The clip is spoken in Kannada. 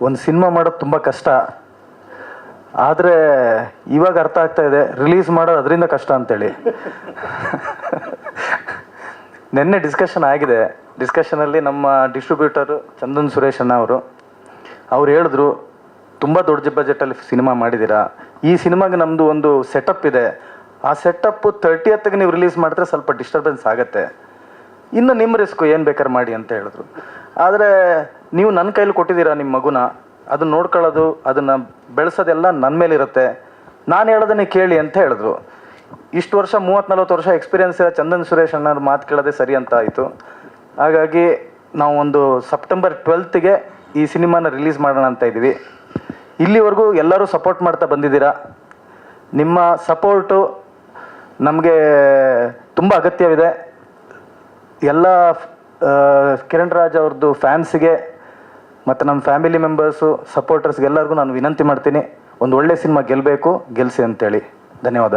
ಒಂದು ಸಿನಿಮಾ ಮಾಡೋದು ತುಂಬ ಕಷ್ಟ, ಆದರೆ ಇವಾಗ ಅರ್ಥ ಆಗ್ತಾ ಇದೆ ರಿಲೀಸ್ ಮಾಡೋದು ಅದರಿಂದ ಕಷ್ಟ ಅಂತೇಳಿ. ನಿನ್ನೆ ಡಿಸ್ಕಷನ್ ಆಗಿದೆ. ಡಿಸ್ಕಷನಲ್ಲಿ ನಮ್ಮ ಡಿಸ್ಟ್ರಿಬ್ಯೂಟರು ಚಂದನ್ ಸುರೇಶ್ ಅಣ್ಣ ಅವ್ರು ಹೇಳಿದ್ರು, ತುಂಬ ದೊಡ್ಡ ಬಜೆಟಲ್ಲಿ ಸಿನಿಮಾ ಮಾಡಿದ್ದೀರಾ, ಈ ಸಿನಿಮಾಗೆ ನಮ್ಮದು ಒಂದು ಸೆಟಪ್ ಇದೆ, ಆ ಸೆಟಪ್ಪು 30th ನೀವು ರಿಲೀಸ್ ಮಾಡಿದ್ರೆ ಸ್ವಲ್ಪ ಡಿಸ್ಟರ್ಬೆನ್ಸ್ ಆಗುತ್ತೆ, ಇನ್ನು ನಿಮ್ಮ ರಿಸ್ಕು ಏನು ಬೇಕಾದ್ರೆ ಮಾಡಿ ಅಂತ ಹೇಳಿದ್ರು. ಆದರೆ ನೀವು ನನ್ನ ಕೈಲಿ ಕೊಟ್ಟಿದ್ದೀರಾ ನಿಮ್ಮ ಮಗುನ, ಅದನ್ನ ನೋಡ್ಕೊಳ್ಳೋದು ಅದನ್ನು ಬೆಳೆಸೋದೆಲ್ಲ ನನ್ನ ಮೇಲಿರುತ್ತೆ, ನಾನು ಹೇಳೋದನ್ನೇ ಕೇಳಿ ಅಂತ ಹೇಳಿದ್ರು. ಇಷ್ಟು ವರ್ಷ 30-40 ವರ್ಷ ಎಕ್ಸ್ಪೀರಿಯನ್ಸ್ ಇರೋ ಚಂದನ್ ಸುರೇಶ್ ಅಣ್ಣವ್ರ ಮಾತು ಕೇಳೋದೇ ಸರಿ ಅಂತ ಆಯಿತು. ಹಾಗಾಗಿ ನಾವು ಒಂದು September 12th ಈ ಸಿನಿಮಾನ ರಿಲೀಸ್ ಮಾಡೋಣ ಅಂತ ಇದ್ದೀವಿ. ಇಲ್ಲಿವರೆಗೂ ಎಲ್ಲರೂ ಸಪೋರ್ಟ್ ಮಾಡ್ತಾ ಬಂದಿದ್ದೀರಾ. ನಿಮ್ಮ ಸಪೋರ್ಟು ನಮಗೆ ತುಂಬ ಅಗತ್ಯವಿದೆ. ಎಲ್ಲ ಕಿರಣ್ ರಾಜ್ ಅವ್ರದ್ದು ಫ್ಯಾನ್ಸಿಗೆ ಮತ್ತು ನಮ್ಮ ಫ್ಯಾಮಿಲಿ ಮೆಂಬರ್ಸು ಸಪೋರ್ಟರ್ಸ್ಗೆ ಎಲ್ಲರಿಗೂ ನಾನು ವಿನಂತಿ ಮಾಡ್ತೀನಿ, ಒಂದು ಒಳ್ಳೆ ಸಿನಿಮಾ ಗೆಲ್ಲಬೇಕು, ಗೆಲ್ಲಿಸಿ ಅಂತೇಳಿ. ಧನ್ಯವಾದ.